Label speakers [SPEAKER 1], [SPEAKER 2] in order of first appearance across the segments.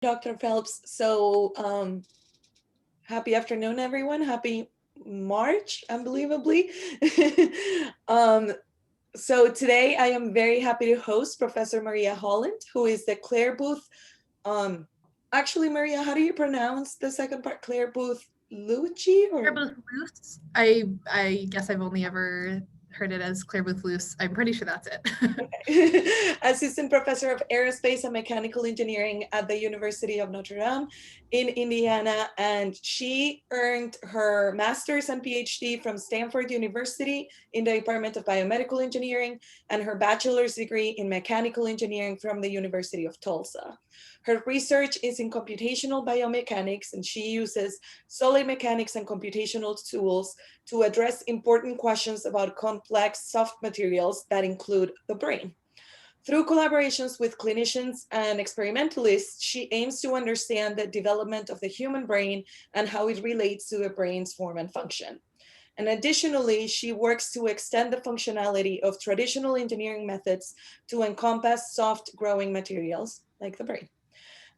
[SPEAKER 1] Dr. Phelps. So happy afternoon, everyone. Happy March, unbelievably. um, so today I am very happy to host Professor Maria Holland, who is the Claire Booth. Um, Actually, Maria, how do you pronounce the second part? Claire Booth Lucci
[SPEAKER 2] Claire
[SPEAKER 1] or?
[SPEAKER 2] Booth Luce. I guess I've only ever heard it as Claire Booth Luce. I'm pretty sure that's it.
[SPEAKER 1] Assistant Professor of Aerospace and Mechanical Engineering at the University of Notre Dame in Indiana. And she earned her master's and PhD from Stanford University in the Department of Biomedical Engineering and her bachelor's degree in Mechanical Engineering from the University of Tulsa. Her research is in computational biomechanics, and she uses solid mechanics and computational tools to address important questions about complex soft materials that include the brain. Through collaborations with clinicians and experimentalists, she aims to understand the development of the human brain and how it relates to the brain's form and function. And additionally, she works to extend the functionality of traditional engineering methods to encompass soft growing materials like the brain.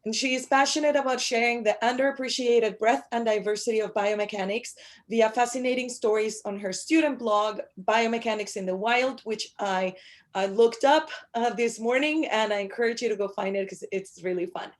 [SPEAKER 1] And she is passionate about sharing the underappreciated breadth and diversity of biomechanics via fascinating stories on her student blog, Biomechanics in the Wild, which I looked up this morning, and I encourage you to go find it because it's really fun.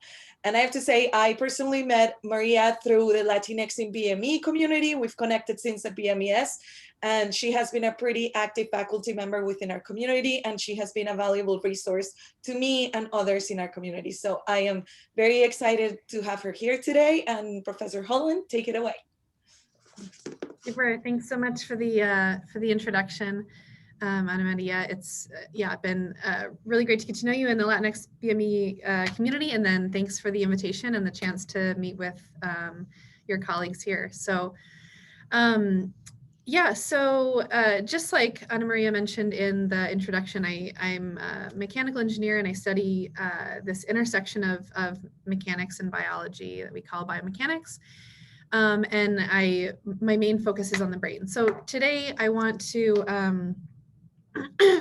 [SPEAKER 1] And I have to say, I personally met Maria through the Latinx in BME community. We've connected since the BMES, and she has been a pretty active faculty member within our community, and she has been a valuable resource to me and others in our community. So I am very excited to have her here today. And Professor Holland, take it away.
[SPEAKER 2] Super. Thanks so much for the introduction, Ana Maria. It's been really great to get to know you in the Latinx BME community, and then thanks for the invitation and the chance to meet with your colleagues here. So. Just like Ana Maria mentioned in the introduction, I'm a mechanical engineer, and I study this intersection of mechanics and biology that we call biomechanics. And my main focus is on the brain. So today I want to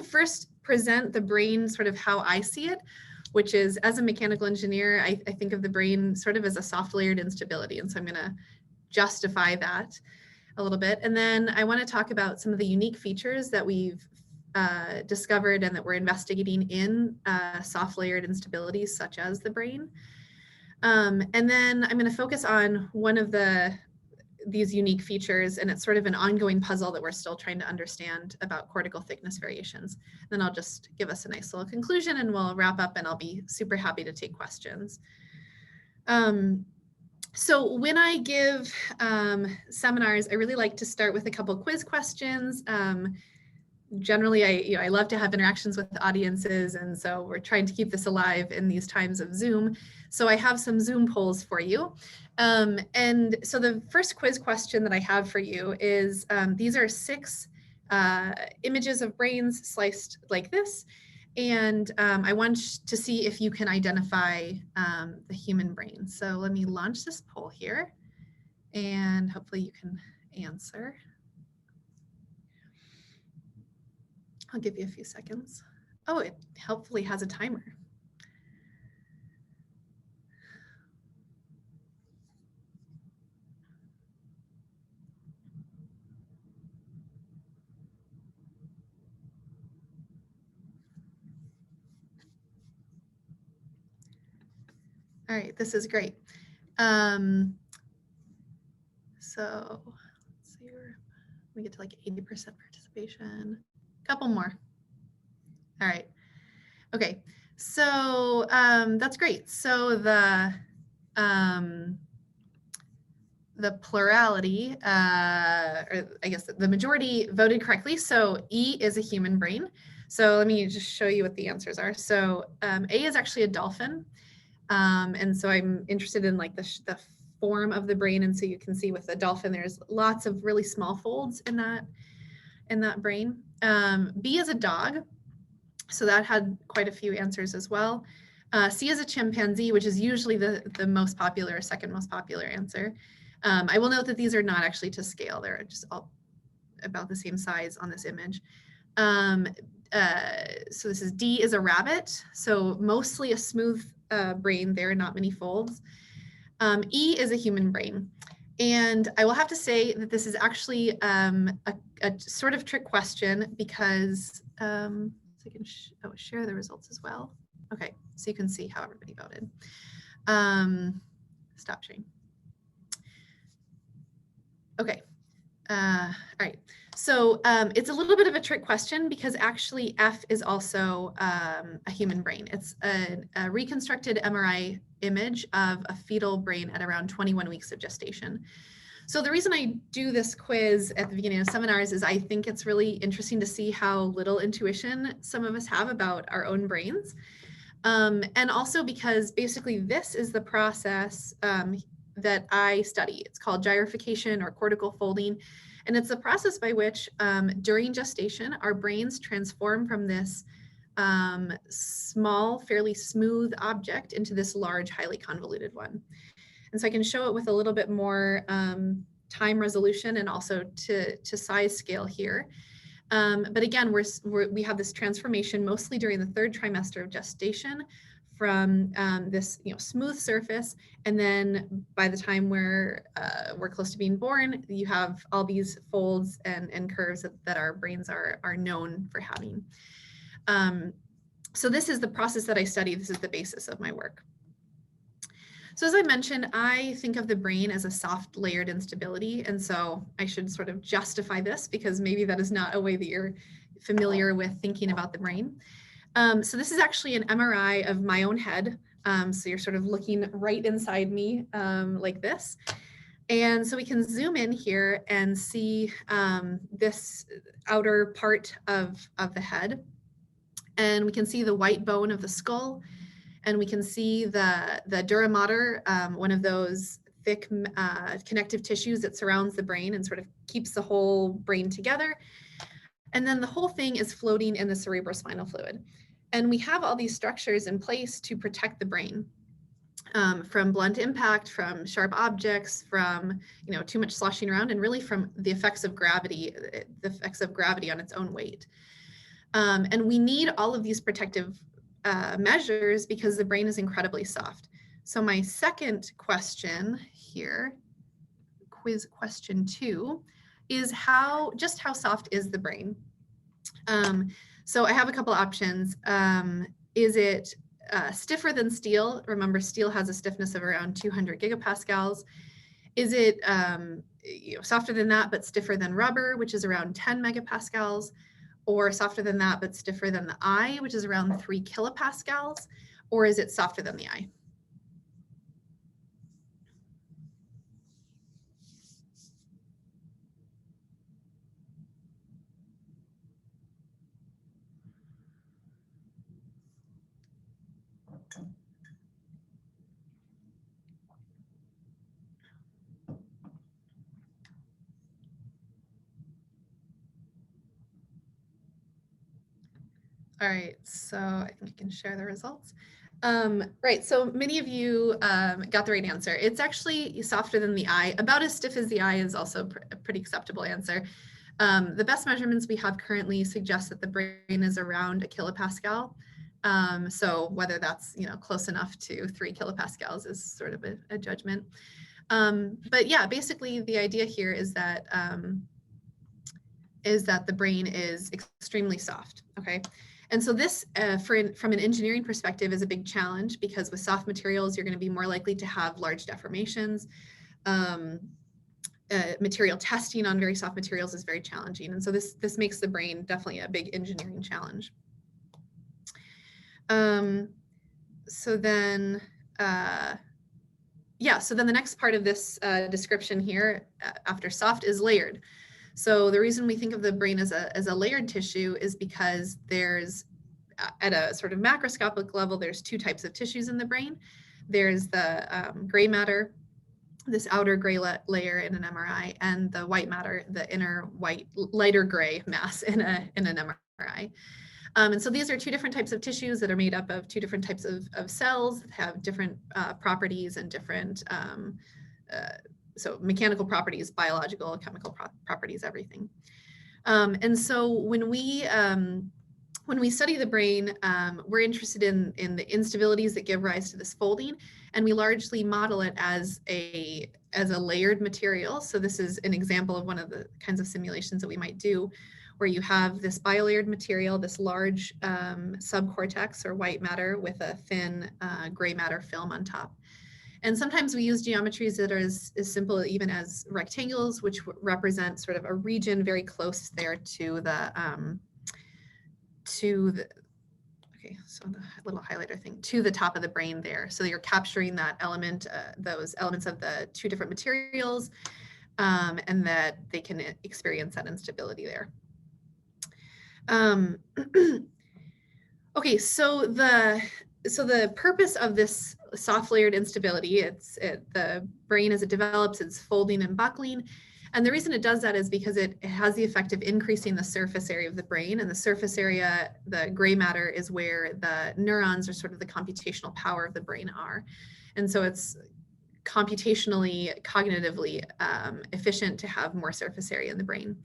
[SPEAKER 2] first present the brain sort of how I see it, which is, as a mechanical engineer, I think of the brain sort of as a soft layered instability. And so I'm going to justify that a little bit. And then I want to talk about some of the unique features that we've discovered and that we're investigating in soft layered instabilities such as the brain. And then I'm going to focus on one of these unique features, and it's sort of an ongoing puzzle that we're still trying to understand about cortical thickness variations. Then I'll just give us a nice little conclusion and we'll wrap up, and I'll be super happy to take questions. So when I give seminars, I really like to start with a couple quiz questions. Generally, I love to have interactions with the audiences, and so we're trying to keep this alive in these times of Zoom. So I have some Zoom polls for you. And so the first quiz question that I have for you is, these are 6 images of brains sliced like this. And I want to see if you can identify the human brain. So let me launch this poll here, and hopefully you can answer. I'll give you a few seconds. Oh, it helpfully has a timer. All right, this is great. So let's see, we get to like 80% participation. A couple more. All right. Okay. So that's great. So the plurality, or I guess the majority voted correctly. So E is a human brain. So let me just show you what the answers are. So A is actually a dolphin. And so I'm interested in like the form of the brain. And so you can see with the dolphin, there's lots of really small folds in that brain. B is a dog. So that had quite a few answers as well. C is a chimpanzee, which is usually the most popular or second most popular answer. I will note that these are not actually to scale. They're just all about the same size on this image. So this is D is a rabbit. So mostly a smooth brain, there are not many folds. E is a human brain. And I will have to say that this is actually a sort of trick question because so I can share the results as well. Okay, so you can see how everybody voted. Stop sharing. Okay. All right. So it's a little bit of a trick question because actually F is also a human brain. It's a reconstructed MRI image of a fetal brain at around 21 weeks of gestation. So the reason I do this quiz at the beginning of seminars is I think it's really interesting to see how little intuition some of us have about our own brains. And also because basically this is the process that I study. It's called gyrification or cortical folding. And it's the process by which during gestation, our brains transform from this small, fairly smooth object into this large, highly convoluted one. And so I can show it with a little bit more time resolution and also to size scale here. But again, we have this transformation mostly during the 3rd trimester of gestation from this smooth surface, and then by the time we're close to being born, you have all these folds and curves that our brains are known for having. So this is the process that I study. This is the basis of my work. So as I mentioned, I think of the brain as a soft layered instability. And so I should sort of justify this because maybe that is not a way that you're familiar with thinking about the brain. So this is actually an MRI of my own head. So you're sort of looking right inside me like this. And so we can zoom in here and see this outer part of the head. And we can see the white bone of the skull. And we can see the dura mater, one of those thick connective tissues that surrounds the brain and sort of keeps the whole brain together. And then the whole thing is floating in the cerebrospinal fluid. And we have all these structures in place to protect the brain from blunt impact, from sharp objects, from too much sloshing around, and really from the effects of gravity on its own weight. And we need all of these protective measures because the brain is incredibly soft. So my second question here, quiz question 2, is how soft is the brain? So I have a couple options. Is it stiffer than steel? Remember, steel has a stiffness of around 200 gigapascals. Is it softer than that but stiffer than rubber, which is around 10 megapascals? Or softer than that, but stiffer than the eye, which is around 3 kilopascals? Or is it softer than the eye? All right, so I think I can share the results. Right, so many of you got the right answer. It's actually softer than the eye. About as stiff as the eye is also a pretty acceptable answer. The best measurements we have currently suggest that the brain is around 1 kilopascal. So whether that's close enough to 3 kilopascals is sort of a judgment. But yeah, basically the idea here is that the brain is extremely soft. Okay. And so this, from an engineering perspective, is a big challenge because with soft materials, you're going to be more likely to have large deformations. Material testing on very soft materials is very challenging. And so this makes the brain definitely a big engineering challenge. So then the next part of this description here after soft is layered. So the reason we think of the brain as a layered tissue is because there's, at a sort of macroscopic level, there's 2 types of tissues in the brain. There's the gray matter, this outer gray layer in an MRI, and the white matter, the inner lighter gray mass in an MRI. And so these are 2 different types of tissues that are made up of 2 different types of cells that have different properties and different so mechanical properties, biological, chemical properties, everything. And so when when we study the brain, we're interested in the instabilities that give rise to this folding, and we largely model it as a layered material. So this is an example of one of the kinds of simulations that we might do, where you have this bilayered material, this large subcortex or white matter with a thin gray matter film on top. And sometimes we use geometries that are as simple even as rectangles, which represent sort of a region very close there to the okay, so the little highlighter thing, to the top of the brain there. So you're capturing that element, those elements of the two different materials, and that they can experience that instability there. Okay, so the purpose of this soft layered instability, the brain as it develops, it's folding and buckling. And the reason it does that is because it has the effect of increasing the surface area of the brain. And the surface area, the gray matter, is where the neurons, or sort of the computational power of the brain, are. And so it's computationally, cognitively efficient to have more surface area in the brain.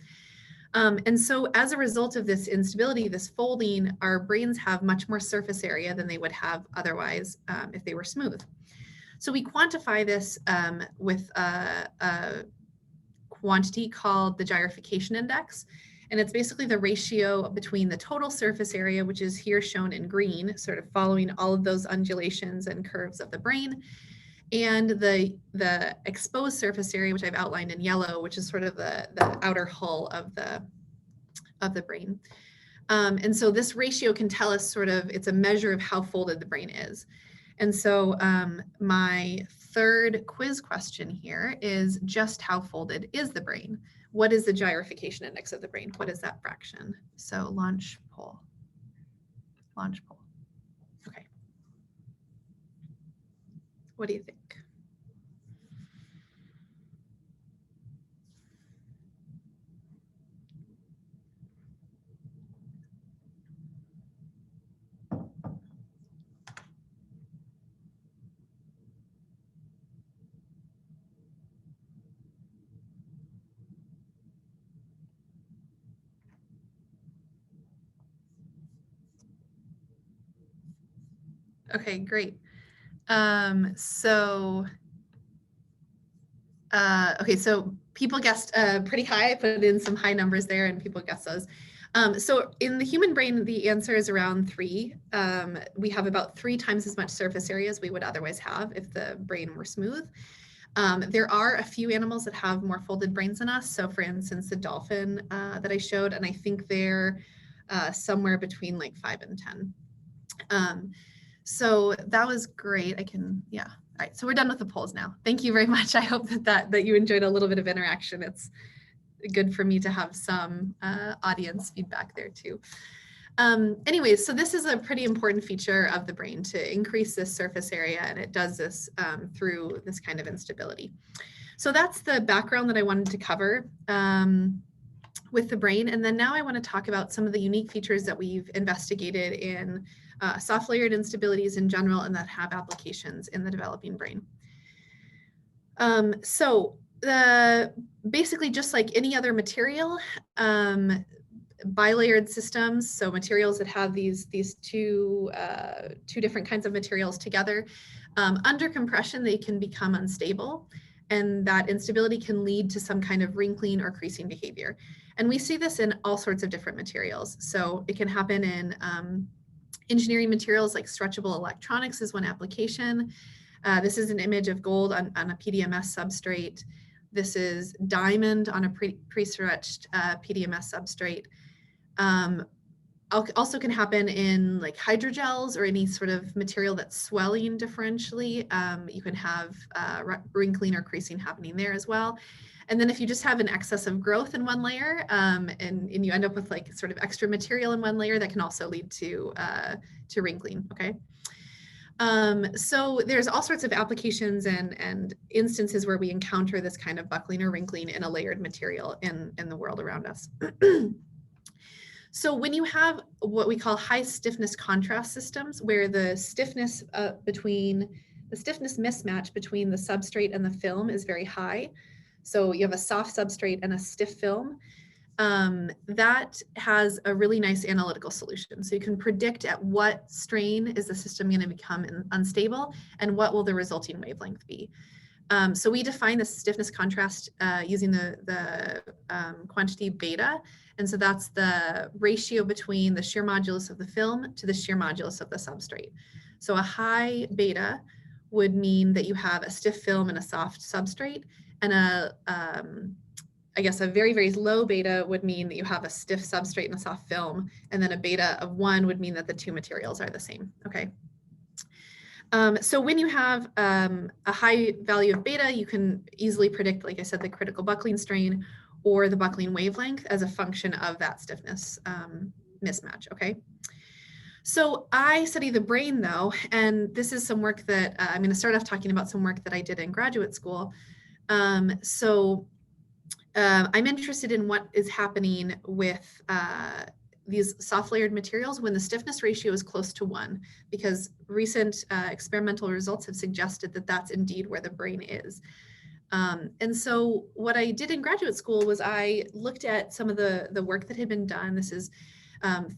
[SPEAKER 2] And so as a result of this instability, this folding, our brains have much more surface area than they would have otherwise if they were smooth. So we quantify this with a quantity called the gyrification index. And it's basically the ratio between the total surface area, which is here shown in green, sort of following all of those undulations and curves of the brain, and the exposed surface area, which I've outlined in yellow, which is sort of the outer hull of the brain. And so this ratio can tell us sort of, it's a measure of how folded the brain is. And so my third quiz question here is, just how folded is the brain? What is the gyrification index of the brain? What is that fraction? So launch poll. Okay. What do you think? Okay, great. Okay, so people guessed pretty high. I put in some high numbers there and people guessed those. So in the human brain, the answer is around 3. We have about 3 times as much surface area as we would otherwise have if the brain were smooth. There are a few animals that have more folded brains than us. So for instance, the dolphin that I showed, and I think they're somewhere between like 5 and 10. So that was great. Yeah. All right, so we're done with the polls now. Thank you very much. I hope that you enjoyed a little bit of interaction. It's good for me to have some audience feedback there too. Anyways, so this is a pretty important feature of the brain, to increase this surface area, and it does this through this kind of instability. So that's the background that I wanted to cover with the brain. And then now I want to talk about some of the unique features that we've investigated in soft layered instabilities in general, and that have applications in the developing brain. So basically, just like any other material, bilayered systems, so materials that have these two different kinds of materials together, under compression, they can become unstable, and that instability can lead to some kind of wrinkling or creasing behavior. And we see this in all sorts of different materials. So it can happen in engineering materials, like stretchable electronics is one application. This is an image of gold on a PDMS substrate. This is diamond on a pre-stretched PDMS substrate. Also can happen in like hydrogels or any sort of material that's swelling differentially. You can have wrinkling or creasing happening there as well. And then if you just have an excess of growth in one layer and you end up with like sort of extra material in one layer, that can also lead to wrinkling, okay? So there's all sorts of applications and instances where we encounter this kind of buckling or wrinkling in a layered material in the world around us. So when you have what we call high stiffness contrast systems, where the stiffness mismatch between the substrate and the film is very high, so you have a soft substrate and a stiff film, that has a really nice analytical solution. So you can predict at what strain is the system going to become unstable and what will the resulting wavelength be. So we define the stiffness contrast using the quantity beta. And so that's the ratio between the shear modulus of the film to the shear modulus of the substrate. So a high beta would mean that you have a stiff film and a soft substrate, and I guess a very, very low beta would mean that you have a stiff substrate and a soft film, and then a beta of 1 would mean that the two materials are the same, okay? So when you have a high value of beta, you can easily predict, like I said, the critical buckling strain or the buckling wavelength as a function of that stiffness mismatch, okay? So I study the brain though, and this is some work that I'm going to start off talking about some work that I did in graduate school. I'm interested in what is happening with these soft layered materials when the stiffness ratio is close to 1, because recent experimental results have suggested that that's indeed where the brain is. And so what I did in graduate school was I looked at some of the work that had been done. This is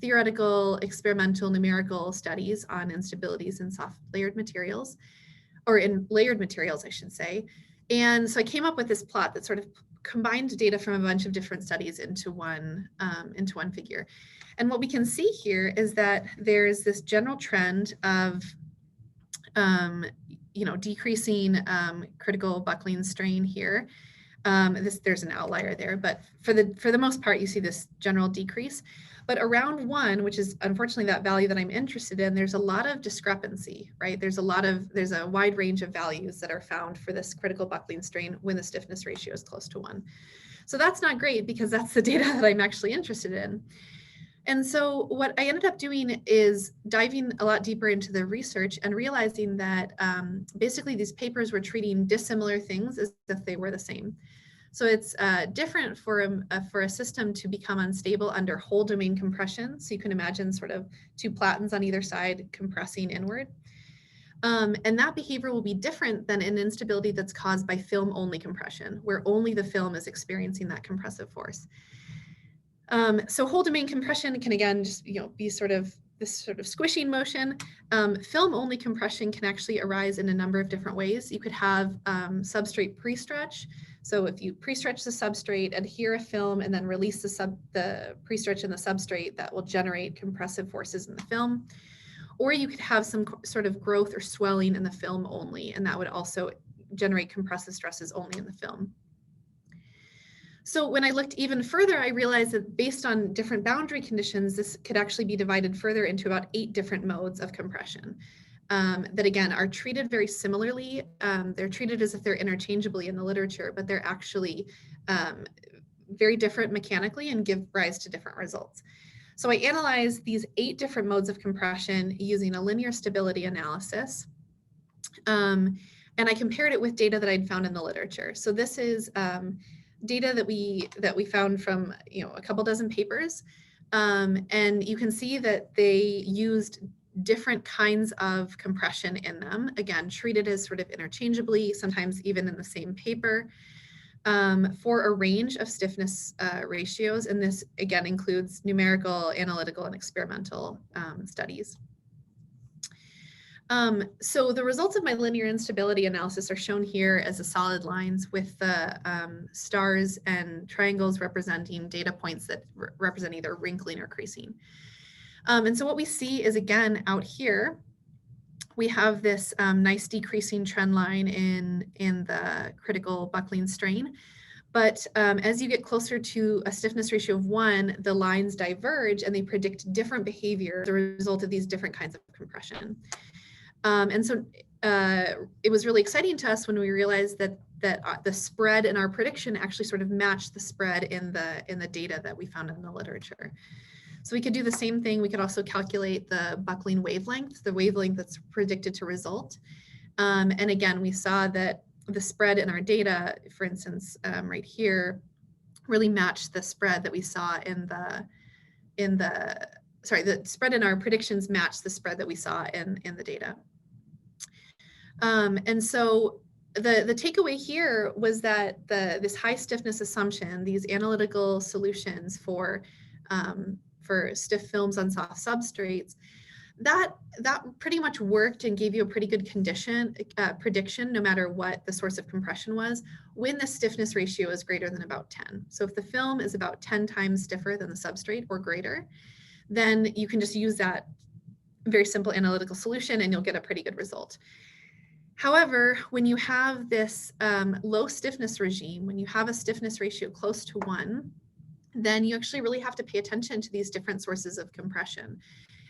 [SPEAKER 2] theoretical, experimental, numerical studies on instabilities in soft layered materials, or in layered materials, I should say. And so I came up with this plot that sort of combined data from a bunch of different studies into one figure. And what we can see here is that there's this general trend of decreasing critical buckling strain here. There's an outlier there, but for the most part, you see this general decrease. But around 1, which is unfortunately that value that I'm interested in, there's a lot of discrepancy, right? There's a wide range of values that are found for this critical buckling strain when the stiffness ratio is close to 1. So that's not great, because that's the data that I'm actually interested in. And so what I ended up doing is diving a lot deeper into the research and realizing that basically these papers were treating dissimilar things as if they were the same. So it's different for a system to become unstable under whole domain compression. So you can imagine sort of 2 platens on either side compressing inward. And that behavior will be different than an instability that's caused by film-only compression, where only the film is experiencing that compressive force. So whole domain compression can again just be sort of this sort of squishing motion. Film-only compression can actually arise in a number of different ways. You could have substrate pre-stretch. So if you pre-stretch the substrate, adhere a film, and then release the pre-stretch in the substrate, that will generate compressive forces in the film. Or you could have some sort of growth or swelling in the film only, and that would also generate compressive stresses only in the film. So when I looked even further, I realized that based on different boundary conditions, this could actually be divided further into about 8 different modes of compression that again are treated very similarly. They're treated as if they're interchangeably in the literature, but they're actually very different mechanically and give rise to different results. So I analyzed these 8 different modes of compression using a linear stability analysis. And I compared it with data that I'd found in the literature. So this is data that we found from a couple dozen papers, and you can see that they used different kinds of compression in them, again treated as sort of interchangeably, sometimes even in the same paper, for a range of stiffness ratios, and this again includes numerical, analytical, and experimental studies. So the results of my linear instability analysis are shown here as the solid lines with the stars and triangles representing data points that represent either wrinkling or creasing. And so what we see is, again, out here, we have this nice decreasing trend line in the critical buckling strain. But as you get closer to a stiffness ratio of 1, the lines diverge and they predict different behavior as a result of these different kinds of compression. And so it was really exciting to us when we realized that the spread in our prediction actually sort of matched the spread in the data that we found in the literature. So we could do the same thing. We could also calculate the buckling wavelength, the wavelength that's predicted to result. And again, we saw that the spread in our data, for instance, right here, really matched the spread that we saw the spread in our predictions matched the spread that we saw in the data. And so the takeaway here was that this high stiffness assumption, these analytical solutions for stiff films on soft substrates, that pretty much worked and gave you a pretty good prediction, no matter what the source of compression was, when the stiffness ratio is greater than about 10. So if the film is about 10 times stiffer than the substrate or greater, then you can just use that very simple analytical solution and you'll get a pretty good result. However, when you have this low stiffness regime, when you have a stiffness ratio close to 1, then you actually really have to pay attention to these different sources of compression.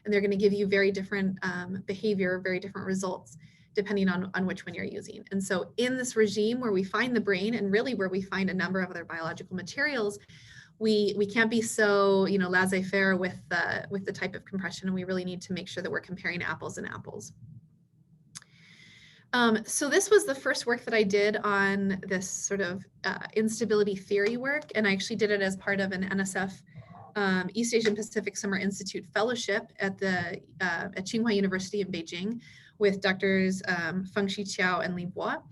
[SPEAKER 2] And they're going to give you very different behavior, very different results, depending on which one you're using. And so in this regime where we find the brain, and really where we find a number of other biological materials, we can't be so laissez-faire with the type of compression, and we really need to make sure that we're comparing apples and apples. So this was the first work that I did on this sort of instability theory work, and I actually did it as part of an NSF East Asian Pacific Summer Institute Fellowship at Tsinghua University in Beijing with Doctors Fengxi Qiao and Li Bo,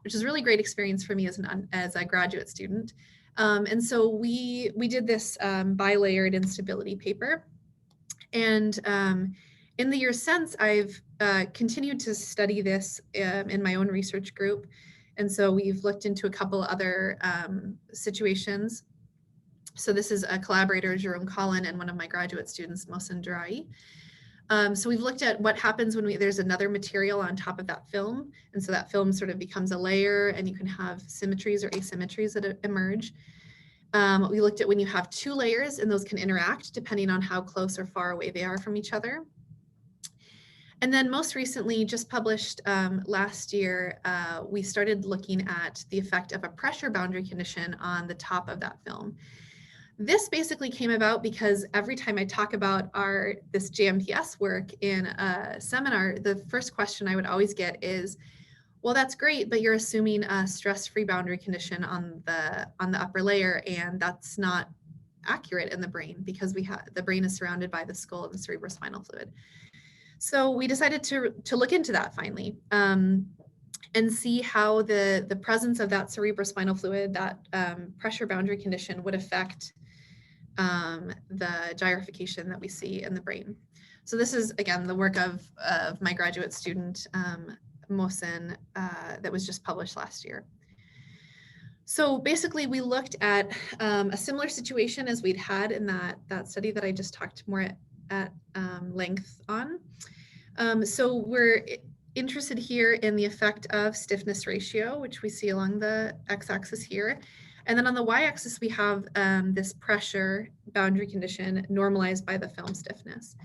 [SPEAKER 2] which was a really great experience for me as a graduate student. And so we did this bilayered instability paper, and in the years since, I've continued to study this in my own research group. And so we've looked into a couple other situations. So this is a collaborator, Jerome Collin, and one of my graduate students, Mohsen Durai. So we've looked at what happens when there's another material on top of that film. And so that film sort of becomes a layer, and you can have symmetries or asymmetries that emerge. We looked at when you have 2 layers, and those can interact depending on how close or far away they are from each other. And then most recently, just published last year, we started looking at the effect of a pressure boundary condition on the top of that film. This basically came about because every time I talk about this JMPS work in a seminar, the first question I would always get is, well, that's great, but you're assuming a stress-free boundary condition on the upper layer, and that's not accurate in the brain because the brain is surrounded by the skull and the cerebrospinal fluid. So we decided to look into that finally and see how the presence of that cerebrospinal fluid, that pressure boundary condition, would affect the gyrification that we see in the brain. So this is, again, the work of my graduate student, Mohsen, that was just published last year. So basically, we looked at a similar situation as we'd had in that study that I just talked more at length on. So we're interested here in the effect of stiffness ratio, which we see along the x-axis here. And then on the y-axis, we have this pressure boundary condition normalized by the film stiffness.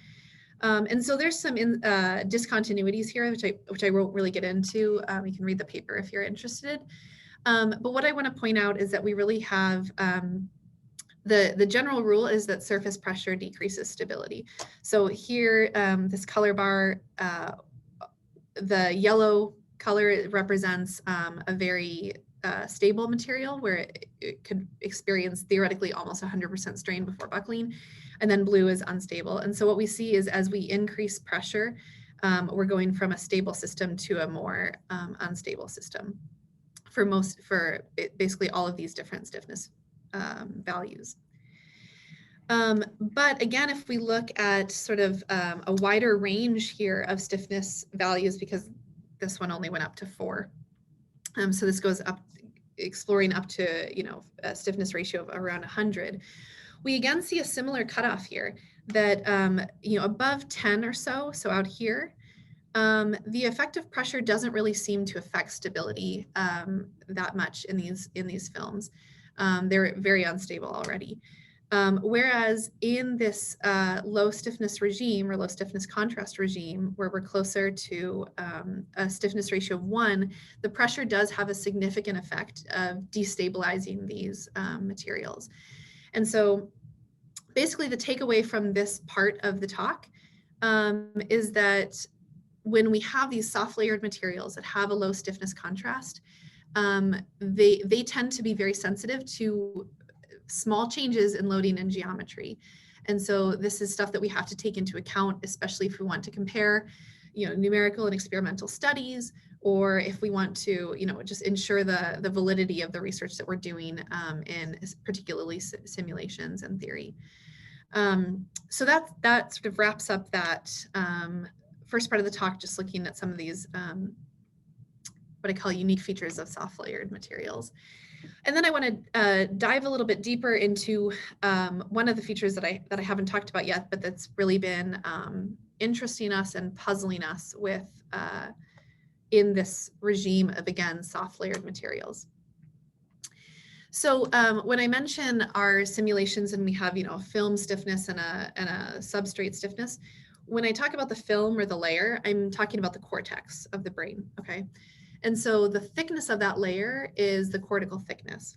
[SPEAKER 2] And so there's some discontinuities here, which I won't really get into. You can read the paper if you're interested. But what I want to point out is that we really have the general rule is that surface pressure decreases stability. So here, this color bar, the yellow color represents a very stable material where it could experience theoretically almost 100% strain before buckling, and then blue is unstable. And so what we see is as we increase pressure, we're going from a stable system to a more unstable system for basically all of these different stiffness values. But again, if we look at sort of a wider range here of stiffness values, because this one only went up to 4. So this goes up, exploring up to, a stiffness ratio of around 100. We again see a similar cutoff here that, above 10 or so out here, the effective pressure doesn't really seem to affect stability that much in these films. They're very unstable already. Whereas in this low stiffness regime or low stiffness contrast regime, where we're closer to a stiffness ratio of 1, the pressure does have a significant effect of destabilizing these materials. And so basically the takeaway from this part of the talk is that when we have these soft layered materials that have a low stiffness contrast, they tend to be very sensitive to small changes in loading and geometry. And so this is stuff that we have to take into account, especially if we want to compare, numerical and experimental studies, or if we want to, just ensure the validity of the research that we're doing in particularly simulations and theory. So that sort of wraps up that first part of the talk, just looking at some of these what I call unique features of soft layered materials. And then I want to dive a little bit deeper into one of the features that I haven't talked about yet, but that's really been interesting us and puzzling us with in this regime of, again, soft layered materials. So when I mention our simulations and we have, film stiffness and a substrate stiffness, when I talk about the film or the layer, I'm talking about the cortex of the brain, okay? And so the thickness of that layer is the cortical thickness.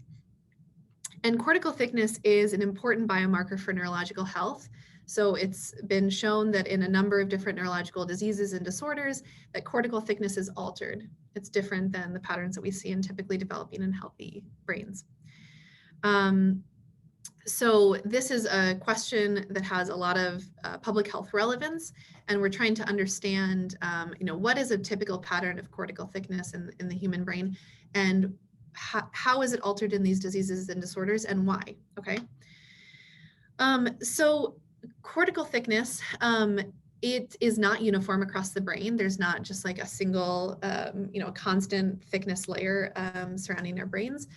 [SPEAKER 2] And cortical thickness is an important biomarker for neurological health. So it's been shown that in a number of different neurological diseases and disorders, that cortical thickness is altered. It's different than the patterns that we see in typically developing and healthy brains. So this is a question that has a lot of public health relevance, and we're trying to understand, what is a typical pattern of cortical thickness in the human brain, and how is it altered in these diseases and disorders, and why? Okay. So cortical thickness, it is not uniform across the brain. There's not just like a single, constant thickness layer surrounding our brains.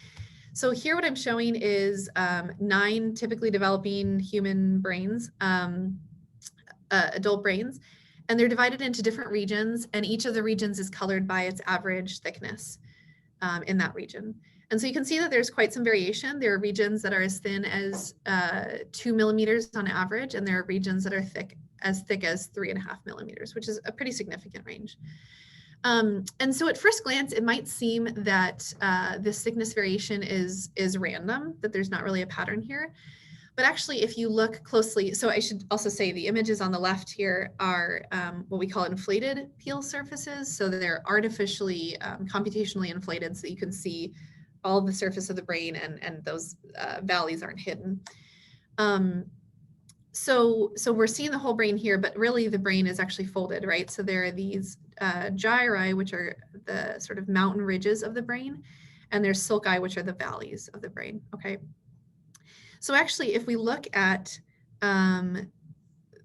[SPEAKER 2] So here what I'm showing is 9 typically developing human brains, adult brains, and they're divided into different regions, and each of the regions is colored by its average thickness in that region. And so you can see that there's quite some variation. There are regions that are as thin as 2 millimeters on average, and there are regions that are thick as 3.5 millimeters, which is a pretty significant range. And so at first glance, it might seem that this thickness variation is random, that there's not really a pattern here. But actually, if you look closely, so I should also say the images on the left here are what we call inflated peel surfaces. So they're artificially, computationally inflated, so you can see all of the surface of the brain, and those valleys aren't hidden. So we're seeing the whole brain here, but really the brain is actually folded, right? So there are these gyri, which are the sort of mountain ridges of the brain, and there's sulci, which are the valleys of the brain, okay? So actually, if we look at the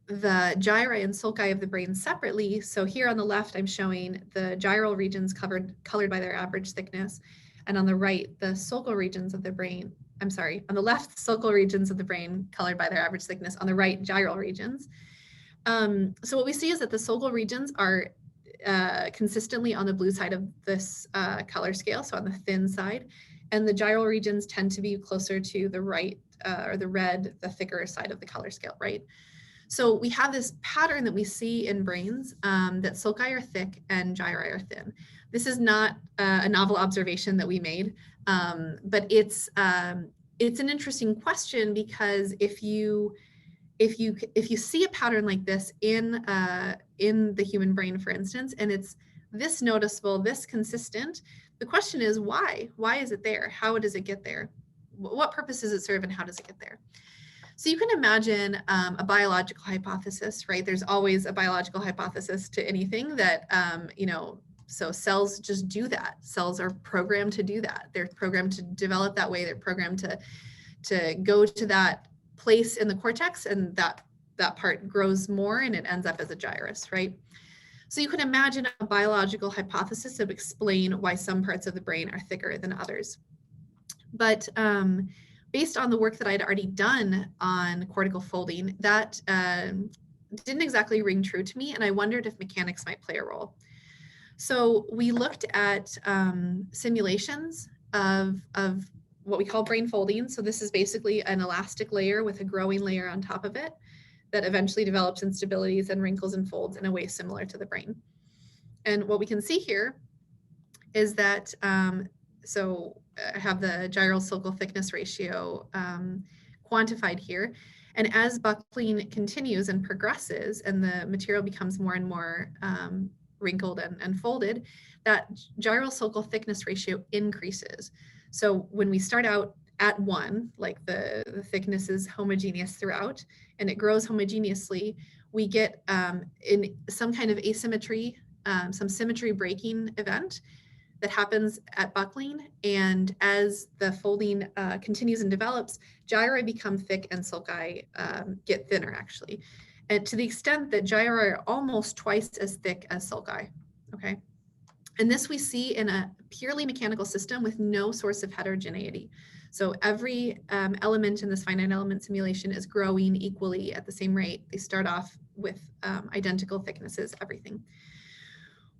[SPEAKER 2] gyri and sulci of the brain separately, so here on the left, I'm showing the gyral regions colored by their average thickness, and on the right, the sulcal regions of the brain, on the left, sulcal regions of the brain colored by their average thickness, on the right, gyral regions. So what we see is that the sulcal regions are consistently on the blue side of this color scale, so on the thin side, and the gyral regions tend to be closer to the right, or the red, the thicker side of the color scale, right? So we have this pattern that we see in brains that sulci are thick and gyri are thin. This is not a novel observation that we made, but it's an interesting question, because if you see a pattern like this in the human brain, for instance, and it's this noticeable, this consistent, the question is why? Why is it there? How does it get there? What purpose does it serve, and how does it get there? So you can imagine a biological hypothesis, right? There's always a biological hypothesis to anything that, so cells just do that. Cells are programmed to do that. They're programmed to develop that way. They're programmed to go to that place in the cortex, and that part grows more and it ends up as a gyrus, right? So you can imagine a biological hypothesis that would explain why some parts of the brain are thicker than others. But based on the work that I'd already done on cortical folding, that didn't exactly ring true to me, and I wondered if mechanics might play a role. So we looked at simulations of what we call brain folding. So this is basically an elastic layer with a growing layer on top of it that eventually develops instabilities and wrinkles and folds in a way similar to the brain. And what we can see here is that, so I have the gyral sulcal thickness ratio quantified here. And as buckling continues and progresses and the material becomes more and more wrinkled and folded, that gyral sulcal thickness ratio increases. So when we start out at 1, like the thickness is homogeneous throughout, and it grows homogeneously, we get in some kind of asymmetry some symmetry breaking event that happens at buckling. And as the folding continues and develops, gyri become thick and sulci get thinner, actually. And to the extent that gyri are almost twice as thick as sulci, okay? And this we see in a purely mechanical system with no source of heterogeneity. So every element in this finite element simulation is growing equally at the same rate. They start off with identical thicknesses, everything.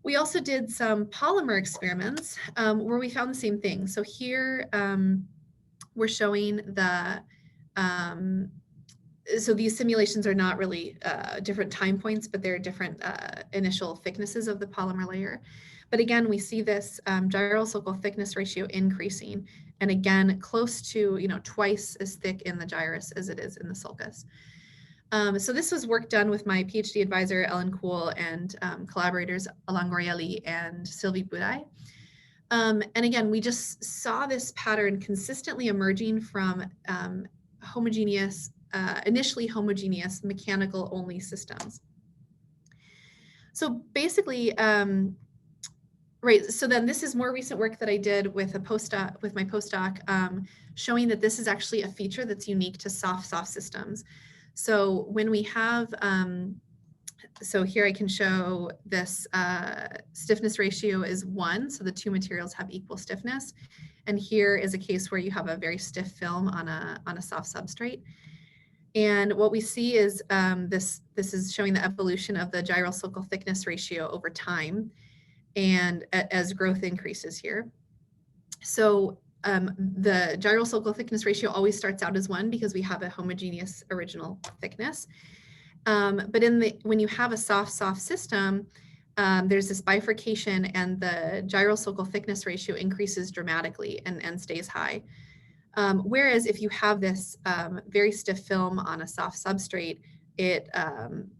[SPEAKER 2] We also did some polymer experiments where we found the same thing. So here we're showing so these simulations are not really different time points, but they're different initial thicknesses of the polymer layer. But again, we see this gyral sulcal thickness ratio increasing, and again, close to twice as thick in the gyrus as it is in the sulcus. So this was work done with my PhD advisor, Ellen Kuhl, and collaborators Alain Gorielli and Sylvie Bouday. And again, we just saw this pattern consistently emerging from homogeneous, initially homogeneous mechanical only systems. So basically, right, so then this is more recent work that I did with my postdoc, showing that this is actually a feature that's unique to soft systems. So when we have, so here I can show this stiffness ratio is 1, so the two materials have equal stiffness. And here is a case where you have a very stiff film on a soft substrate. And what we see is this is showing the evolution of the gyral sulcal thickness ratio over time and as growth increases here. So the gyral sulcal thickness ratio always starts out as 1 because we have a homogeneous original thickness. But when you have a soft system, there's this bifurcation and the gyral sulcal thickness ratio increases dramatically and stays high. Whereas if you have this very stiff film on a soft substrate, it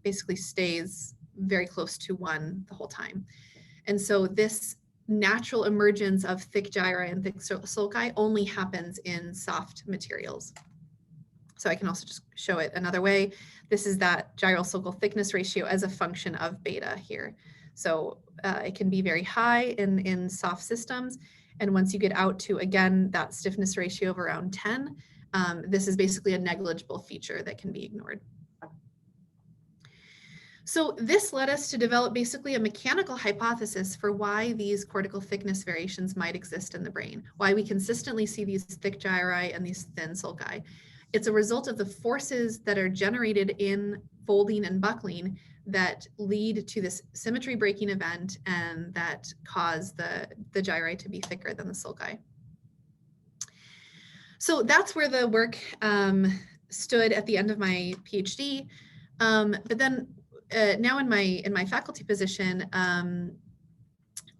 [SPEAKER 2] basically stays very close to 1 the whole time. And so this natural emergence of thick gyri and thick sulci only happens in soft materials. So I can also just show it another way. This is that gyral sulcal thickness ratio as a function of beta here. So it can be very high in soft systems. And once you get out to, again, that stiffness ratio of around 10, this is basically a negligible feature that can be ignored. So this led us to develop basically a mechanical hypothesis for why these cortical thickness variations might exist in the brain, why we consistently see these thick gyri and these thin sulci. It's a result of the forces that are generated in folding and buckling that lead to this symmetry breaking event and that cause the gyri to be thicker than the sulci. So that's where the work stood at the end of my PhD. But then now in my faculty position,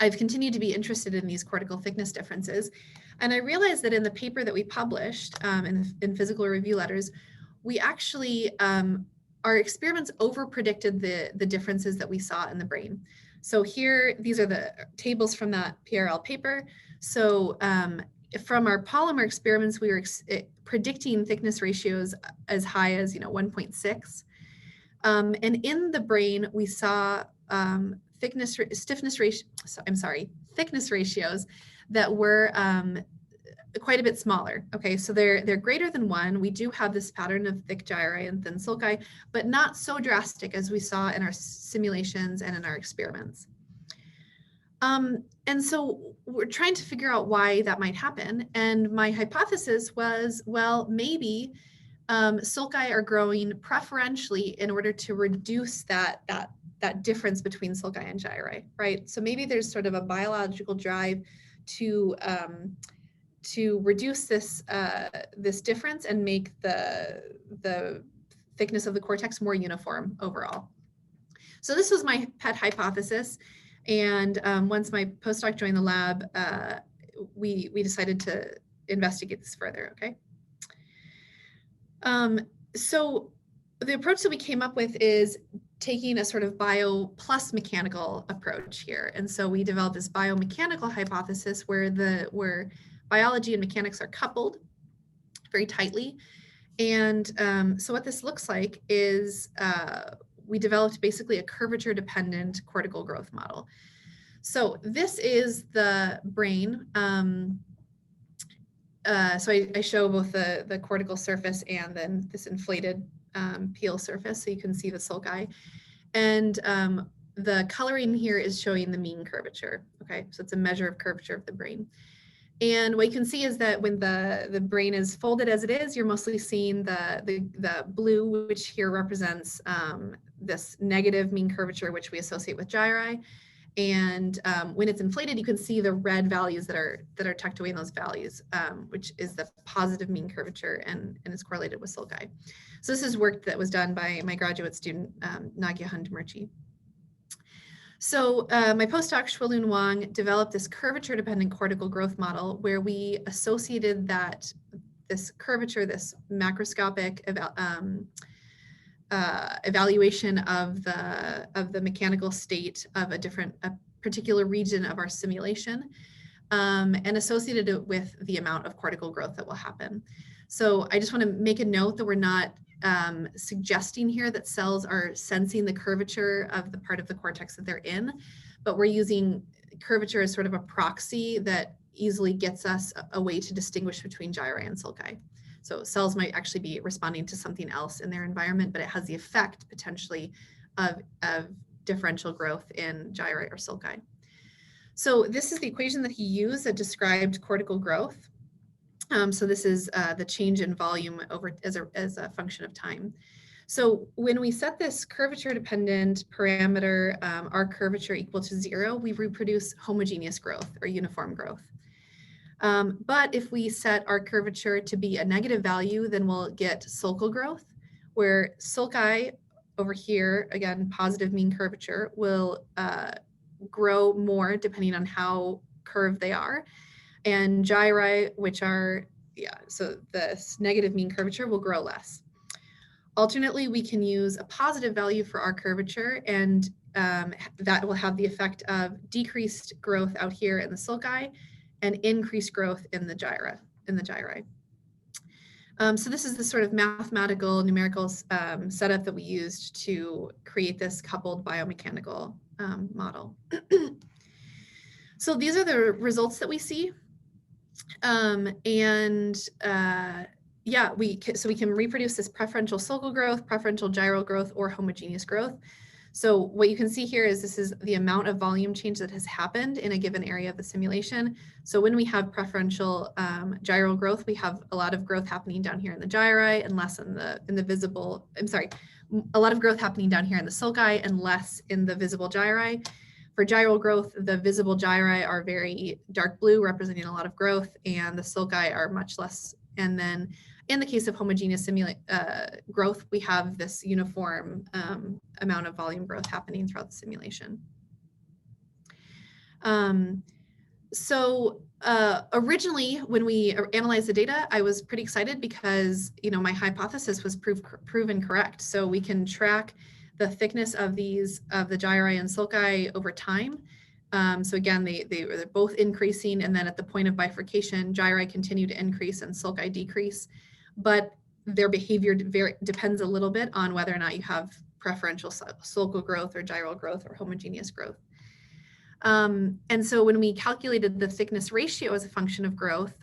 [SPEAKER 2] I've continued to be interested in these cortical thickness differences. And I realized that in the paper that we published in Physical Review Letters, we actually, our experiments over-predicted the differences that we saw in the brain. So here, these are the tables from that PRL paper. So from our polymer experiments, we were predicting thickness ratios as high as 1.6. And in the brain, we saw thickness ratios that were quite a bit smaller. Okay, so they're greater than 1. We do have this pattern of thick gyri and thin sulci, but not so drastic as we saw in our simulations and in our experiments. And so we're trying to figure out why that might happen. And my hypothesis was, well, maybe sulci are growing preferentially in order to reduce that difference between sulci and gyri, right? So maybe there's sort of a biological drive to reduce this difference and make the thickness of the cortex more uniform overall. So this was my pet hypothesis. And once my postdoc joined the lab, we decided to investigate this further, okay? So the approach that we came up with is taking a sort of bio plus mechanical approach here. And so we developed this biomechanical hypothesis where biology and mechanics are coupled very tightly. And so what this looks like is we developed basically a curvature-dependent cortical growth model. So this is the brain. So I show both the cortical surface and then this inflated peel surface, so you can see the sulci. And the coloring here is showing the mean curvature. Okay, so it's a measure of curvature of the brain. And what you can see is that when the brain is folded as it is, you're mostly seeing the blue, which here represents this negative mean curvature, which we associate with gyri. And when it's inflated, you can see the red values that are tucked away in those values, which is the positive mean curvature and is correlated with sulci. So this is work that was done by my graduate student, Nagyahan Demirci. So my postdoc, Shuilun Wang, developed this curvature-dependent cortical growth model where we associated this curvature, this macroscopic evaluation of the mechanical state of a particular region of our simulation, and associated it with the amount of cortical growth that will happen. So I just want to make a note that we're not suggesting here that cells are sensing the curvature of the part of the cortex that they're in, but we're using curvature as sort of a proxy that easily gets us a way to distinguish between gyri and sulci. So cells might actually be responding to something else in their environment, but it has the effect potentially of differential growth in gyri or sulci. So this is the equation that he used that described cortical growth. So this is the change in volume as a function of time. So when we set this curvature-dependent parameter, our curvature equal to 0, we reproduce homogeneous growth or uniform growth. But if we set our curvature to be a negative value, then we'll get sulcal growth, where sulci over here, again, positive mean curvature, will grow more depending on how curved they are. And gyri, which are, so this negative mean curvature will grow less. Alternately, we can use a positive value for our curvature, and that will have the effect of decreased growth out here in the sulci and increased growth in the gyri. So this is the sort of mathematical, numerical setup that we used to create this coupled biomechanical model. So these are the results that we see. We can reproduce this preferential sulcal growth, preferential gyral growth, or homogeneous growth. So what you can see here is this is the amount of volume change that has happened in a given area of the simulation. So when we have preferential gyral growth, we have a lot of growth happening down here in the gyri and less in the visible, a lot of growth happening down here in the sulci and less in the visible gyri. For gyral growth, the visible gyri are very dark blue, representing a lot of growth, and the sulci are much less. And then in the case of homogeneous growth, we have this uniform amount of volume growth happening throughout the simulation. Originally, when we analyzed the data, I was pretty excited because my hypothesis was proven correct. So we can track the thickness of the gyri and sulci over time. So again, they're both increasing, and then at the point of bifurcation, gyri continue to increase and sulci decrease, but their behavior depends a little bit on whether or not you have preferential sulcal growth or gyral growth or homogeneous growth. And so when we calculated the thickness ratio as a function of growth,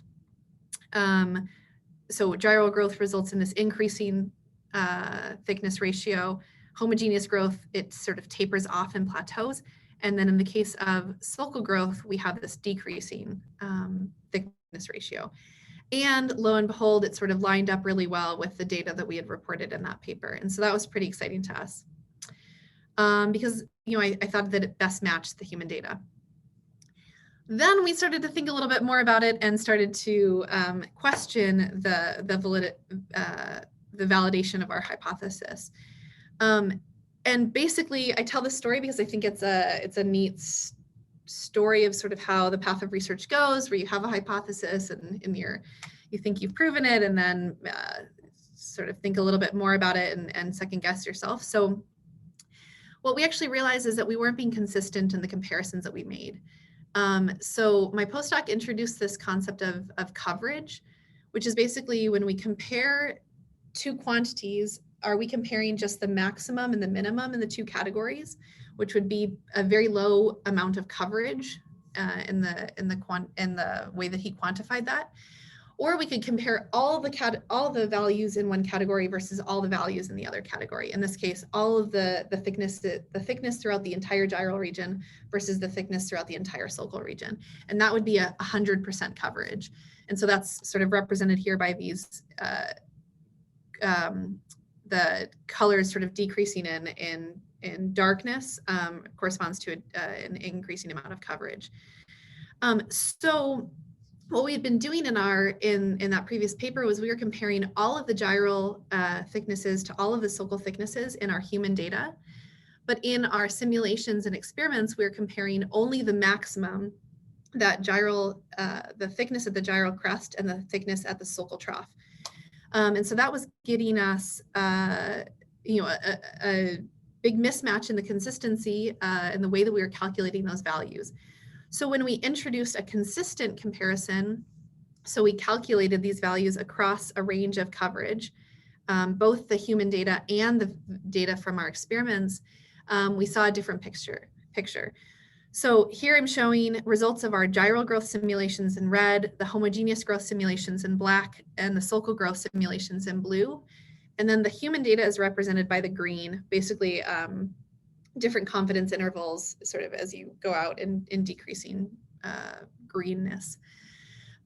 [SPEAKER 2] so gyral growth results in this increasing thickness ratio. Homogeneous growth, it sort of tapers off and plateaus. And then in the case of sulcal growth, we have this decreasing thickness ratio. And lo and behold, it sort of lined up really well with the data that we had reported in that paper. And so that was pretty exciting to us because I thought that it best matched the human data. Then we started to think a little bit more about it and started to question the validation of our hypothesis. And basically, I tell this story because I think it's a neat story of sort of how the path of research goes, where you have a hypothesis and you think you've proven it, and then sort of think a little bit more about it and second guess yourself. So what we actually realized is that we weren't being consistent in the comparisons that we made. So my postdoc introduced this concept of coverage, which is basically when we compare two quantities are we comparing just the maximum and the minimum in the two categories, which would be a very low amount of coverage in the way that he quantified that, or we could compare all the values in one category versus all the values in the other category. In this case, all of the thickness throughout the entire gyral region versus the thickness throughout the entire sulcal region, and that would be 100% coverage. And so that's sort of represented here by these the colors sort of decreasing in darkness corresponds to an increasing amount of coverage. So what we've been doing in that previous paper was we were comparing all of the gyral thicknesses to all of the sulcal thicknesses in our human data. But in our simulations and experiments, we're comparing only the maximum, that gyral, the thickness at the gyral crest and the thickness at the sulcal trough. And so that was getting us, a big mismatch in the consistency in the way that we were calculating those values. So when we introduced a consistent comparison, so we calculated these values across a range of coverage, both the human data and the data from our experiments, we saw a different picture. So here I'm showing results of our gyral growth simulations in red, the homogeneous growth simulations in black, and the sulcal growth simulations in blue. And then the human data is represented by the green, basically different confidence intervals sort of as you go out in decreasing greenness.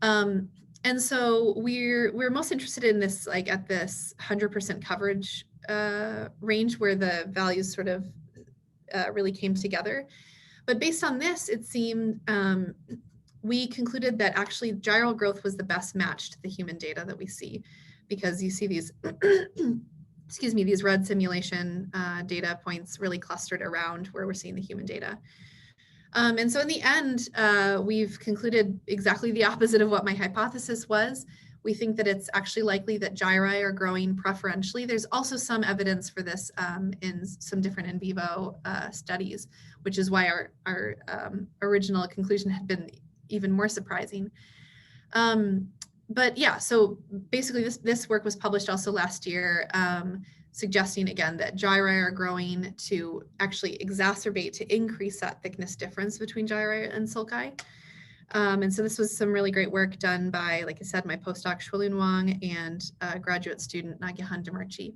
[SPEAKER 2] And so we're most interested in this, like at this 100% coverage range where the values sort of really came together. But based on this, it seemed we concluded that actually gyral growth was the best match to the human data that we see, because you see these, excuse me, these red simulation data points really clustered around where we're seeing the human data. And so in the end, we've concluded exactly the opposite of what my hypothesis was. We think that it's actually likely that gyri are growing preferentially. There's also some evidence for this in some different in vivo studies, which is why our original conclusion had been even more surprising. But yeah, so basically this work was published also last year, suggesting again that gyri are growing to actually exacerbate, to increase that thickness difference between gyri and sulci. And so this was some really great work done by, like I said, my postdoc Shuilun Wang and graduate student Nagihan Demirci.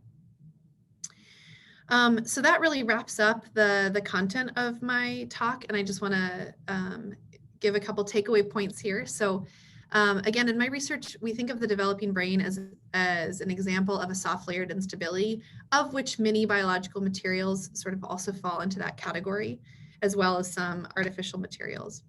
[SPEAKER 2] So that really wraps up the content of my talk, and I just want to give a couple takeaway points here. So again, in my research, we think of the developing brain as an example of a soft layered instability, of which many biological materials sort of also fall into that category, as well as some artificial materials.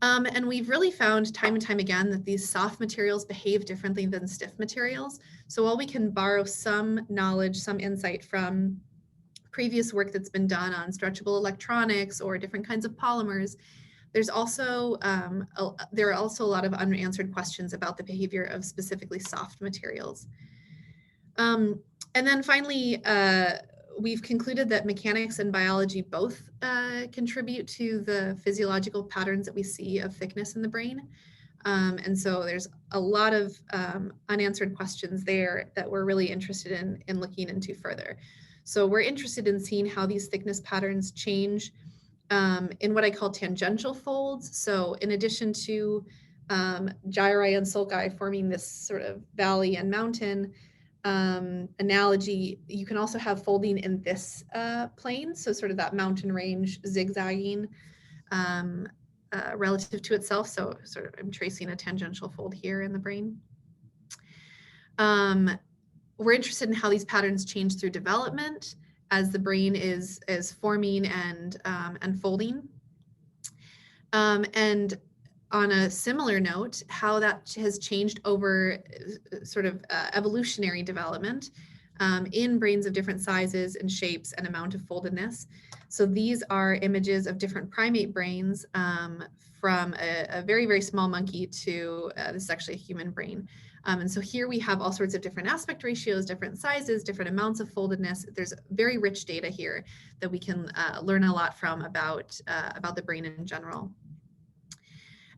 [SPEAKER 2] And we've really found time and time again that these soft materials behave differently than stiff materials. So while we can borrow some knowledge, some insight from previous work that's been done on stretchable electronics or different kinds of polymers, there's also there are also a lot of unanswered questions about the behavior of specifically soft materials. And then finally, we've concluded that mechanics and biology both contribute to the physiological patterns that we see of thickness in the brain. And so there's a lot of unanswered questions there that we're really interested in looking into further. So we're interested in seeing how these thickness patterns change in what I call tangential folds. So in addition to gyri and sulci forming this sort of valley and mountain analogy, you can also have folding in this plane. So sort of that mountain range zigzagging relative to itself. So sort of I'm tracing a tangential fold here in the brain. We're interested in how these patterns change through development as the brain is forming and folding. And on a similar note, how that has changed over sort of evolutionary development in brains of different sizes and shapes and amount of foldedness. So these are images of different primate brains from a very, very small monkey to this is actually a human brain. And so here we have all sorts of different aspect ratios, different sizes, different amounts of foldedness. There's very rich data here that we can learn a lot from about the brain in general.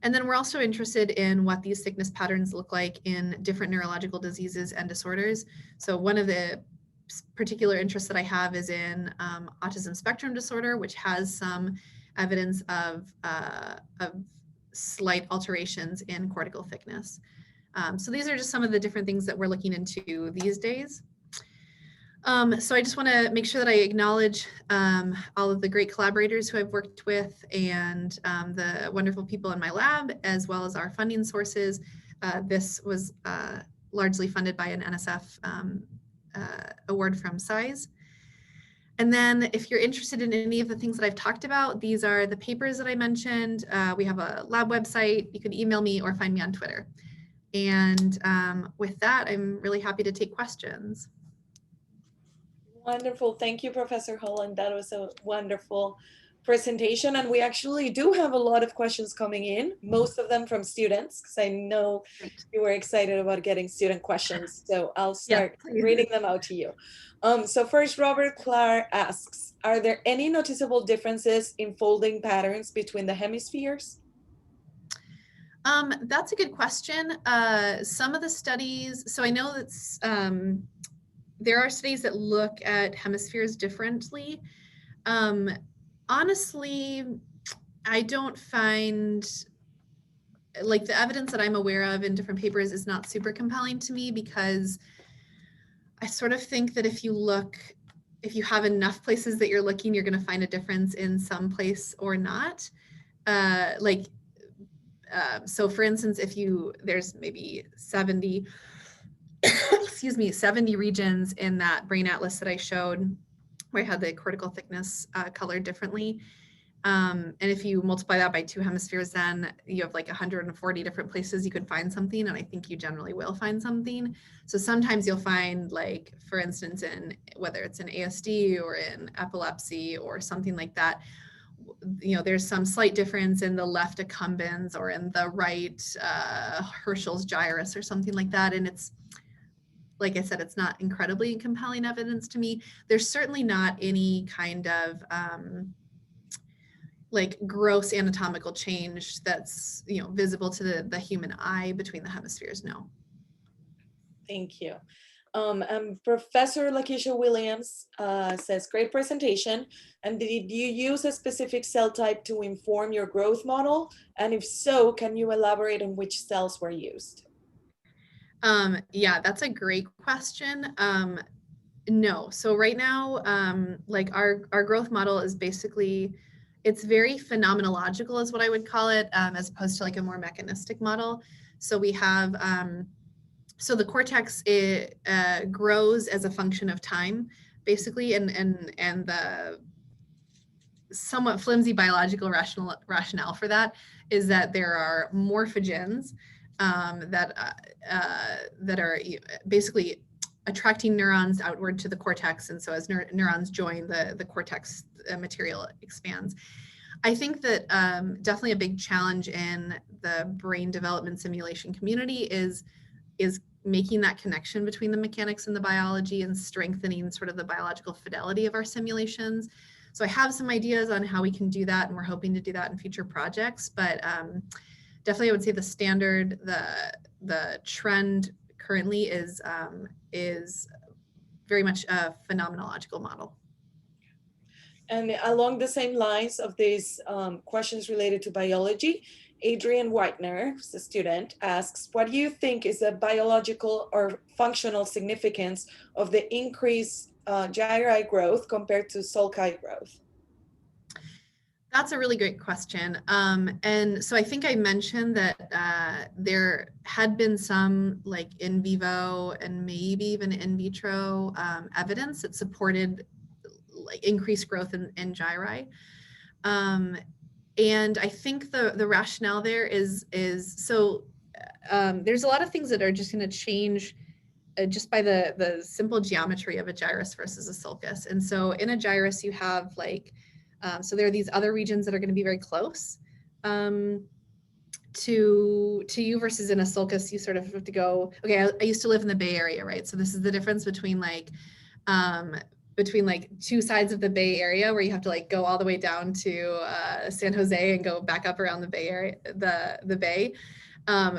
[SPEAKER 2] And then we're also interested in what these thickness patterns look like in different neurological diseases and disorders. So one of the particular interests that I have is in autism spectrum disorder, which has some evidence of slight alterations in cortical thickness. So these are just some of the different things that we're looking into these days. So I just want to make sure that I acknowledge all of the great collaborators who I've worked with and the wonderful people in my lab, as well as our funding sources. This was largely funded by an NSF award from SIZE. And then if you're interested in any of the things that I've talked about, these are the papers that I mentioned. We have a lab website. You can email me or find me on Twitter. And with that, I'm really happy to take questions.
[SPEAKER 1] Wonderful. Thank you, Professor Holland. That was a wonderful presentation. And we actually do have a lot of questions coming in, most of them from students, because I know
[SPEAKER 2] Great.
[SPEAKER 1] you were excited about getting student questions. So I'll start reading them out to you. So first, Robert Clark asks, are there any noticeable differences in folding patterns between the hemispheres?
[SPEAKER 2] That's a good question. Some of the studies, so I know that there are studies that look at hemispheres differently. Honestly, I don't find, like, the evidence that I'm aware of in different papers is not super compelling to me, because I sort of think that if you have enough places that you're looking, you're going to find a difference in some place or not. So for instance, there's maybe 70 70 regions in that brain atlas that I showed where I had the cortical thickness colored differently. And if you multiply that by 2 hemispheres, then you have like 140 different places you could find something. And I think you generally will find something. So sometimes you'll find, like, for instance, in whether it's in ASD or in epilepsy or something like that, there's some slight difference in the left accumbens or in the right Herschel's gyrus or something like that. And it's, like I said, it's not incredibly compelling evidence to me. There's certainly not any kind of like gross anatomical change that's visible to the human eye between the hemispheres. No.
[SPEAKER 1] Thank you. Professor Lakeisha Williams says, great presentation. And did you use a specific cell type to inform your growth model? And if so, can you elaborate on which cells were used?
[SPEAKER 2] Yeah, that's a great question. No. So right now, like our growth model is basically, it's very phenomenological is what I would call it, as opposed to like a more mechanistic model. So we have, so the cortex, it grows as a function of time, basically, and the somewhat flimsy biological rationale for that is that there are morphogens that are basically attracting neurons outward to the cortex, and so as neurons join, the cortex material expands. I think that definitely a big challenge in the brain development simulation community is making that connection between the mechanics and the biology and strengthening sort of the biological fidelity of our simulations. So I have some ideas on how we can do that, and we're hoping to do that in future projects. But definitely, I would say the standard, the trend currently is very much a phenomenological model.
[SPEAKER 1] And along the same lines of these questions related to biology, Adrian Whitener, who's a student, asks, what do you think is the biological or functional significance of the increased gyri growth compared to sulci growth?
[SPEAKER 2] That's a really great question. And so I think I mentioned that there had been some like in vivo and maybe even in vitro evidence that supported like increased growth in gyri. And I think the rationale there is so there's a lot of things that are just going to change just by the simple geometry of a gyrus versus a sulcus. And so in a gyrus, you have like, so there are these other regions that are going to be very close to you, versus in a sulcus, you sort of have to go, okay, I used to live in the Bay Area, right? So this is the difference between like between like two sides of the Bay Area where you have to like go all the way down to San Jose and go back up around the Bay Area, the Bay,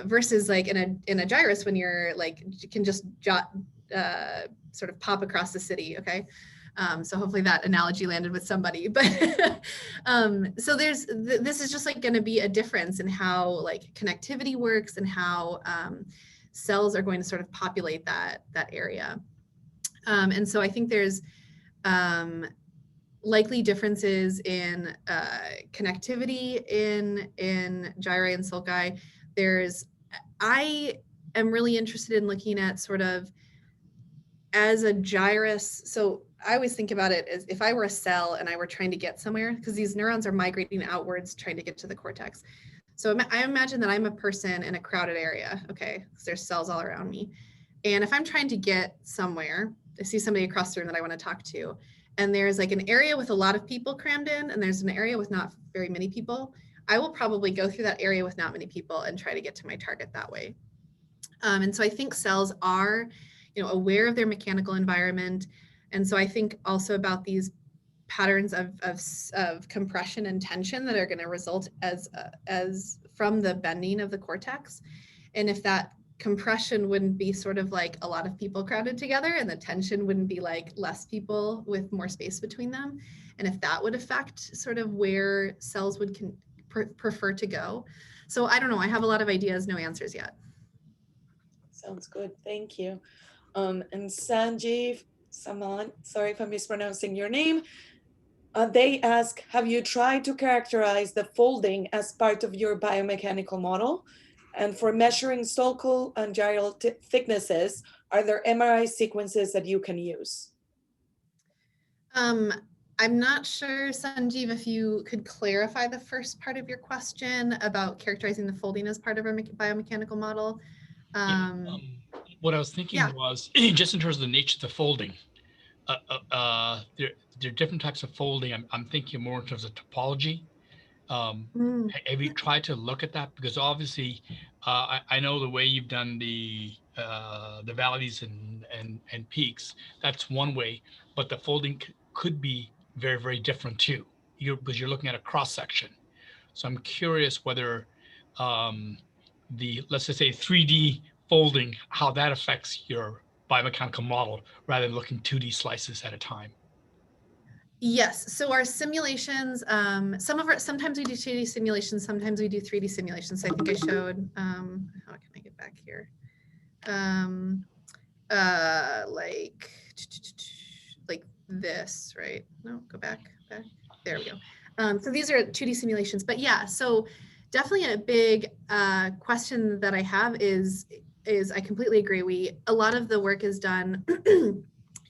[SPEAKER 2] versus like in a gyrus when you're like, you can just sort of pop across the city. Okay. So hopefully that analogy landed with somebody, but so this is just like going to be a difference in how like connectivity works and how cells are going to sort of populate that area. And so I think there's likely differences in connectivity in gyri and sulci. I am really interested in looking at sort of as a gyrus. So I always think about it as if I were a cell and I were trying to get somewhere, because these neurons are migrating outwards trying to get to the cortex. So I imagine that I'm a person in a crowded area, okay, because there's cells all around me. And if I'm trying to get somewhere, I see somebody across the room that I want to talk to, and there's like an area with a lot of people crammed in, and there's an area with not very many people, I will probably go through that area with not many people and try to get to my target that way. And so I think cells are, aware of their mechanical environment. And so I think also about these patterns of compression and tension that are going to result as from the bending of the cortex. And if that compression wouldn't be sort of like a lot of people crowded together, and the tension wouldn't be like less people with more space between them, and if that would affect sort of where cells would prefer to go. So I don't know, I have a lot of ideas, no answers yet.
[SPEAKER 1] Sounds good, thank you. And Sanjeev Saman, sorry if I'm mispronouncing your name, they ask, have you tried to characterize the folding as part of your biomechanical model? And for measuring sulcal and gyral thicknesses, are there MRI sequences that you can use?
[SPEAKER 2] I'm not sure, Sanjeev, if you could clarify the first part of your question about characterizing the folding as part of our biomechanical model.
[SPEAKER 3] What I was thinking was just in terms of the nature of the folding, there are different types of folding. I'm thinking more in terms of topology. Have you tried to look at that? Because obviously, I know the way you've done the valleys and peaks. That's one way, but the folding could be very, very different too. Because you're looking at a cross section. So I'm curious whether let's just say 3D folding, how that affects your biomechanical model rather than looking 2D slices at a time.
[SPEAKER 2] Yes. So our simulations, sometimes we do 2D simulations, sometimes we do 3D simulations. So I think I showed, how can I get back here? Like this, right? No, go back. There we go. So these are 2D simulations, but yeah, so definitely a big question that I have is I completely agree. A lot of the work is done in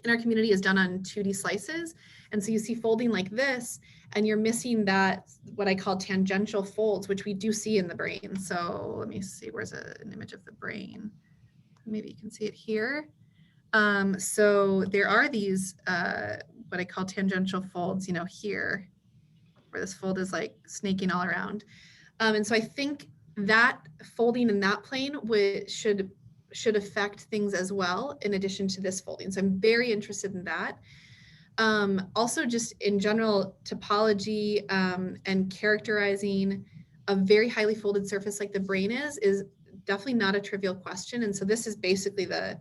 [SPEAKER 2] our community is done on 2D slices. And so you see folding like this, and you're missing that, what I call tangential folds, which we do see in the brain. So let me see, where's an image of the brain? Maybe you can see it here. So there are these, what I call tangential folds, here, where this fold is like snaking all around. And so I think that folding in that plane should affect things as well, in addition to this folding. So I'm very interested in that. Also, just in general, topology and characterizing a very highly folded surface like the brain is definitely not a trivial question. And so this is basically the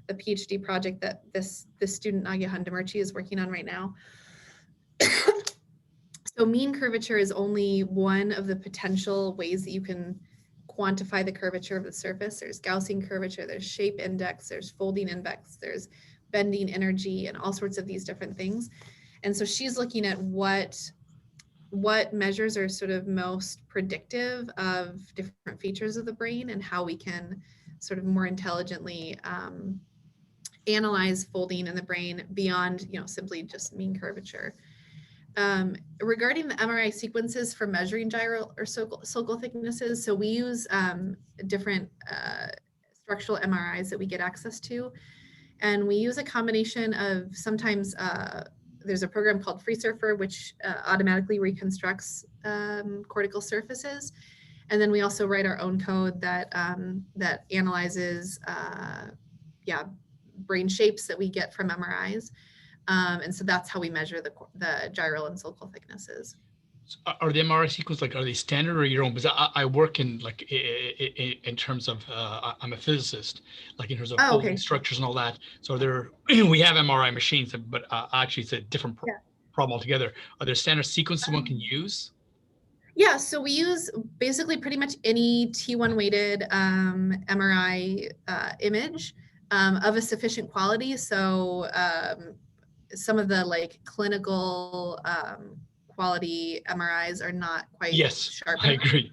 [SPEAKER 2] PhD project that this student, Nagihan Demirci, is working on right now. So mean curvature is only one of the potential ways that you can quantify the curvature of the surface. There's Gaussian curvature, there's shape index, there's folding index, there's bending energy, and all sorts of these different things. And so she's looking at what measures are sort of most predictive of different features of the brain, and how we can sort of more intelligently analyze folding in the brain beyond, simply just mean curvature. Regarding the MRI sequences for measuring gyral or sulcal thicknesses, so we use different structural MRIs that we get access to. And we use a combination of, sometimes there's a program called FreeSurfer, which automatically reconstructs cortical surfaces. And then we also write our own code that analyzes brain shapes that we get from MRIs. And so that's how we measure the gyral and sulcal thicknesses.
[SPEAKER 3] Are the MRI sequences like, are they standard or your own? Because I work in like in terms of I'm a physicist, like in terms of
[SPEAKER 2] Oh,
[SPEAKER 3] folding
[SPEAKER 2] okay.
[SPEAKER 3] structures and all that. So there we have MRI machines, but actually it's a different problem altogether. Are there standard sequences one can use?
[SPEAKER 2] Yeah, so we use basically pretty much any T1 weighted MRI image of a sufficient quality. So some of the like clinical quality MRIs are not quite sharp
[SPEAKER 3] I
[SPEAKER 2] enough.
[SPEAKER 3] agree.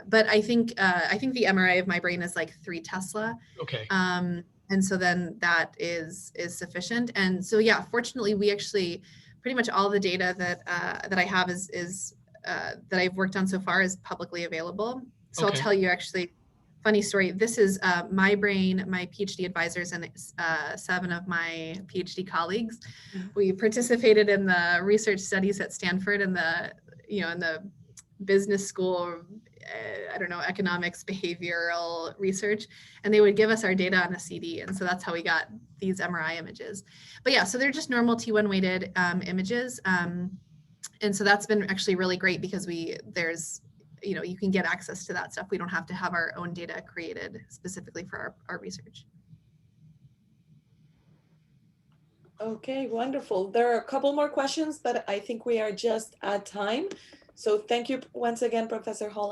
[SPEAKER 2] But I think the MRI of my brain is like 3 Tesla.
[SPEAKER 3] Okay.
[SPEAKER 2] And so then that is sufficient. And so yeah, fortunately, we actually pretty much all the data that I have is that I've worked on so far is publicly available. So I'll tell you actually, funny story. This is my brain, my PhD advisors, and 7 of my PhD colleagues. We participated in the research studies at Stanford in the business school, I don't know, economics, behavioral research, and they would give us our data on a CD. And so that's how we got these MRI images. But yeah, so they're just normal T1 weighted images. And so that's been actually really great because you can get access to that stuff. We don't have to have our own data created specifically for our research.
[SPEAKER 1] Okay, wonderful. There are a couple more questions, but I think we are just at time. So thank you once again, Professor Hall.